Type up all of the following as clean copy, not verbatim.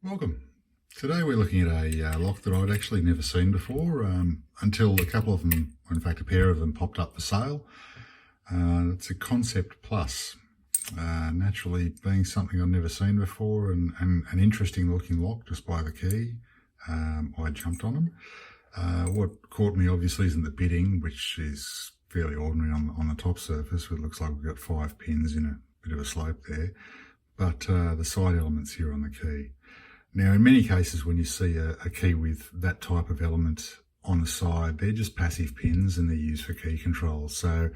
Welcome. Today we're looking at a lock that I'd actually never seen before until a couple of them, or in fact a pair of them, popped up for sale. It's a Concept Plus. Naturally being something I've never seen before and an interesting looking lock just by the key, I jumped on them. What caught me obviously isn't the bitting, which is fairly ordinary on the top surface. It looks like we've got 5 pins in a bit of a slope there, but the side elements here on the key. Now, in many cases, when you see a key with that type of element on the side, they're just passive pins and they're used for key control. So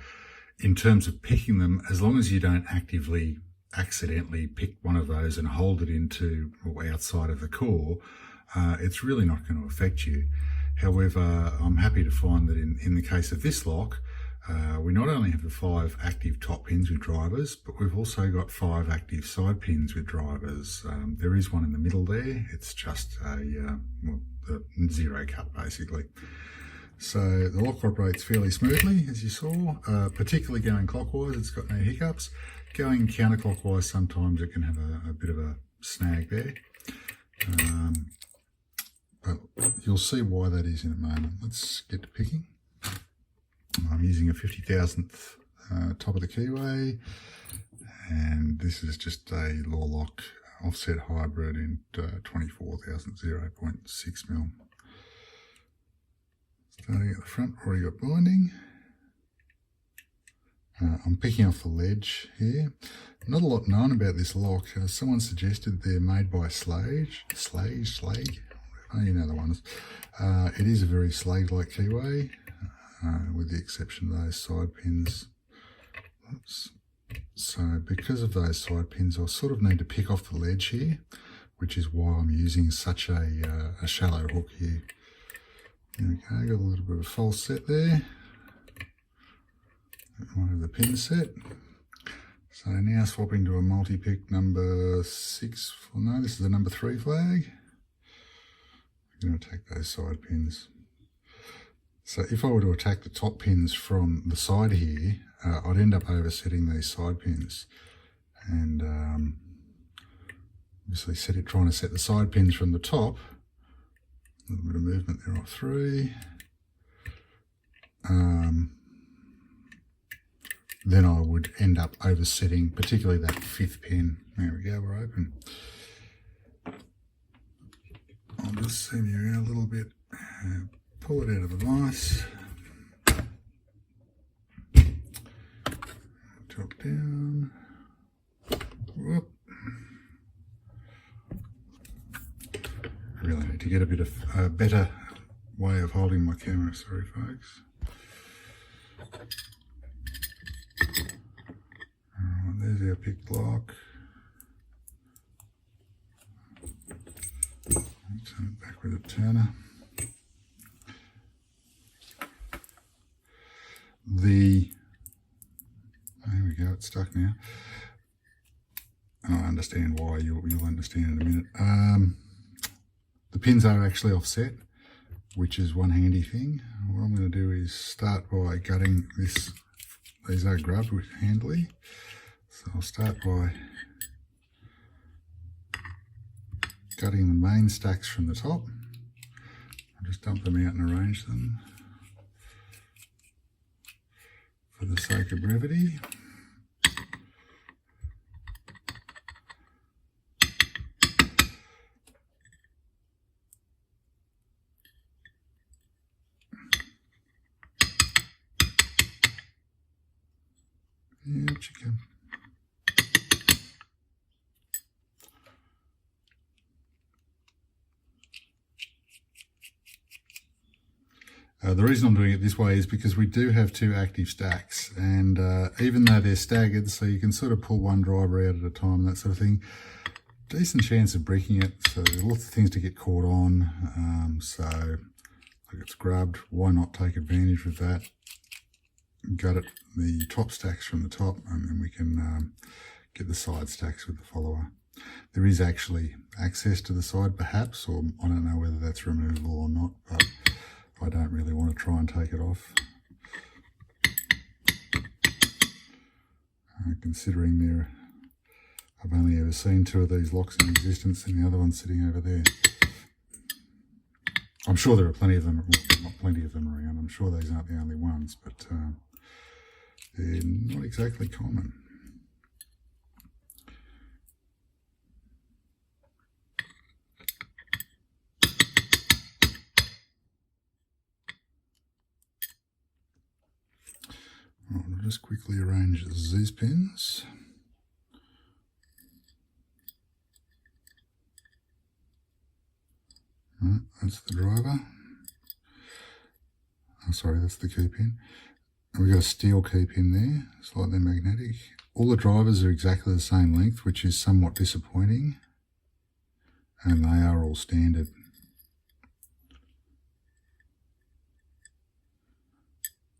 in terms of picking them, as long as you don't accidentally pick one of those and hold it into or outside of the core, it's really not going to affect you. However, I'm happy to find that in the case of this lock, we not only have the 5 active top pins with drivers, but we've also got 5 active side pins with drivers. There is one in the middle there. It's just a zero cut basically. So the lock operates fairly smoothly, as you saw, particularly going clockwise. It's got no hiccups. Going counterclockwise, sometimes it can have a bit of a snag there. But you'll see why that is in a moment. Let's get to picking. I'm using a 50,000th top of the keyway, and this is just a Lore-Lock offset hybrid in 24,000 0.6 mil. Starting at the front, already got binding. I'm picking off the ledge here. Not a lot known about this lock. Someone suggested they're made by Schlage. Oh, you know the ones. It is a very Schlage-like keyway. With the exception of those side pins. Oops. So because of those side pins, I'll sort of need to pick off the ledge here, which is why I'm using such a shallow hook here. Okay, got a little bit of a false set there. One of the pin set. So now swapping to a multi-pick number 6. Well, no, this is the number 3 flag. I'm going to attack those side pins. So if I were to attack the top pins from the side here, I'd end up oversetting these side pins. And obviously trying to set the side pins from the top. A little bit of movement there off 3. Then I would end up oversetting, particularly that 5th pin. There we go, we're open. I'll just zoom you out a little bit. Pull it out of the vise, drop down, whoop. I really need to get a bit of a better way of holding my camera, sorry folks. Alright, there's our picked lock. Turn it back with a turner. There we go, it's stuck now. I understand why, you'll understand in a minute. The pins are actually offset, which is one handy thing. What I'm going to do is start by gutting this. These are grubbed with handily. So I'll start by gutting the main stacks from the top. I'll just dump them out and arrange them for the sake of brevity. Yeah, chicken. The reason I'm doing it this way is because we do have 2 active stacks, and even though they're staggered, so you can sort of pull one driver out at a time, that sort of thing, decent chance of breaking it, so there's lots of things to get caught on. So like it's grubbed, why not take advantage of that? Gut it, the top stacks from the top, and then we can get the side stacks with the follower. There is actually access to the side perhaps, or I don't know whether that's removable or not, but I don't really want to try and take it off. Considering they're I've only ever seen 2 of these locks in existence, and the other one's sitting over there. I'm sure there are plenty of them, well, not plenty of them around. I'm sure these aren't the only ones, but they're not exactly common. Right, I'll just quickly arrange these pins. Right, that's the driver. Oh, sorry, that's the key pin. And we've got a steel key pin there, slightly magnetic. All the drivers are exactly the same length, which is somewhat disappointing. And they are all standard.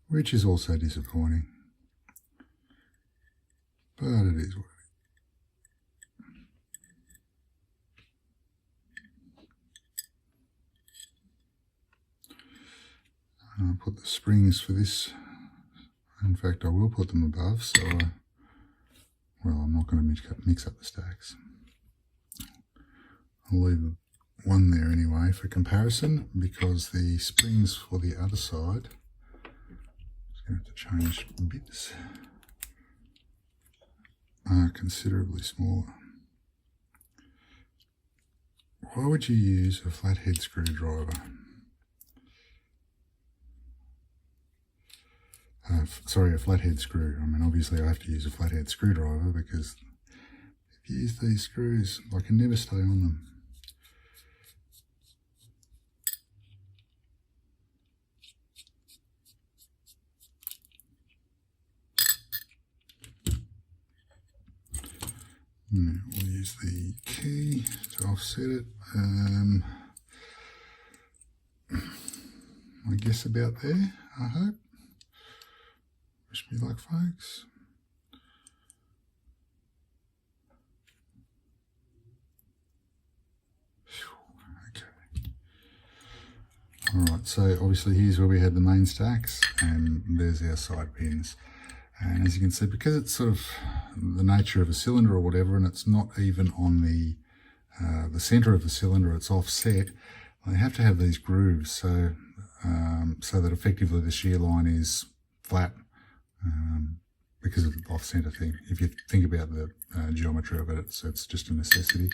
Which is also disappointing. But it is what it is. I'll put the springs for this. In fact, I will put them above, so well, I'm not going to mix up the stacks. I'll leave one there anyway for comparison, because the springs for the other side, I'm going to have to change bits, are considerably smaller. Why would you use a flathead screwdriver? Sorry, a flathead screw. I mean, obviously I have to use a flathead screwdriver, because if you use these screws, I can never stay on them. Now we'll use the key to offset it. I guess about there, I hope. Wish me luck, folks. Okay. Alright, so obviously here's where we had the main stacks, and there's our side pins. And as you can see, because it's sort of the nature of a cylinder or whatever, and it's not even on the center of the cylinder, it's offset, they have to have these grooves so that effectively the shear line is flat, because of the off-center thing. If you think about the geometry of it, it's just a necessity.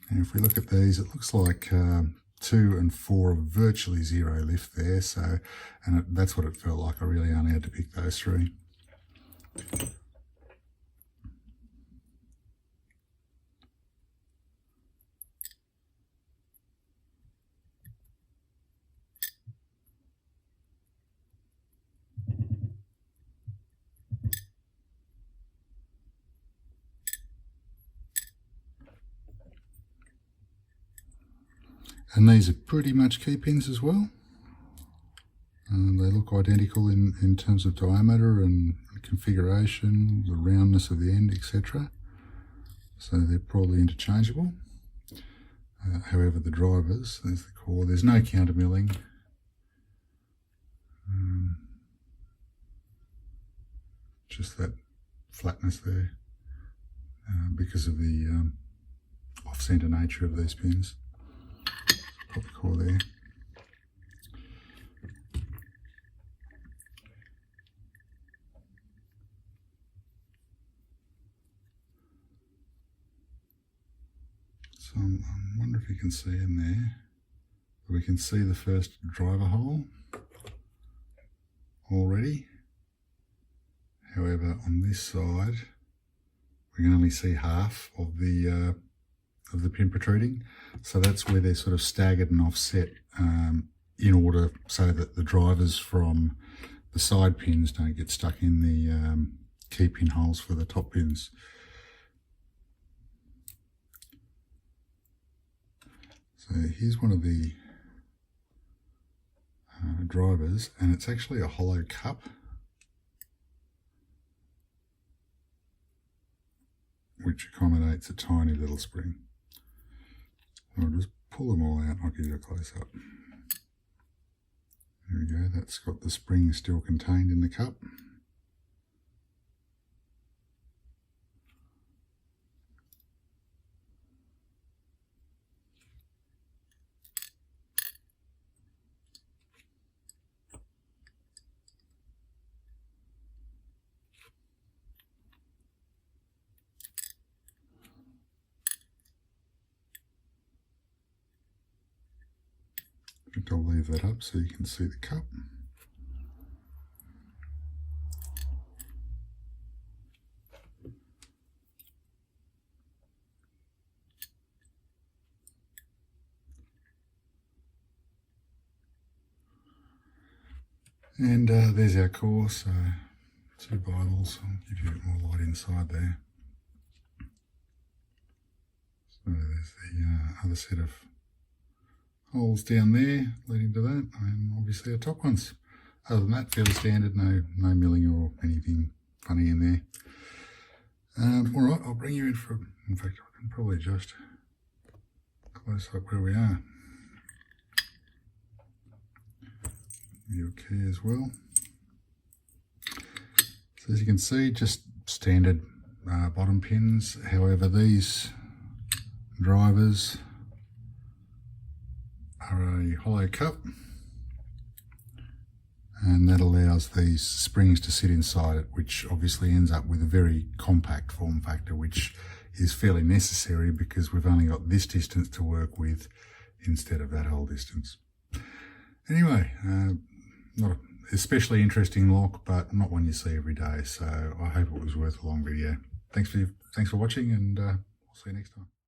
And if we look at these, it looks like 2 and 4 are virtually zero lift there. So, and that's what it felt like. I really only had to pick those 3. And these are pretty much key pins as well. They look identical in terms of diameter and configuration, the roundness of the end, etc. So they're probably interchangeable. However, the drivers, there's the core, there's no counter milling. Just that flatness there because of the off-center nature of these pins. Put the core there. So I wonder if you can see in there, we can see the first driver hole already. However, on this side, we can only see half of the pin protruding. So that's where they're sort of staggered and offset in order so that the drivers from the side pins don't get stuck in the key pin holes for the top pins. So here's one of the drivers, and it's actually a hollow cup, which accommodates a tiny little spring. I'll just pull them all out and I'll give you a close-up. There we go, that's got the spring still contained in the cup. In fact, I'll leave that up so you can see the cup. And there's our core, so 2 Bibles. I'll give you a bit more light inside there. So there's the other set of holes down there leading to that, and obviously the top ones. Other than that, fairly standard, no milling or anything funny in there. All right, I'll bring you in for, in fact, I can probably just close up where we are. Your key as well. So as you can see, just standard bottom pins. However, these drivers are a hollow cup, and that allows these springs to sit inside it, which obviously ends up with a very compact form factor, which is fairly necessary because we've only got this distance to work with instead of that whole distance. Anyway, not an especially interesting lock, but not one you see every day, so I hope it was worth a long video. Thanks for watching, and we'll see you next time.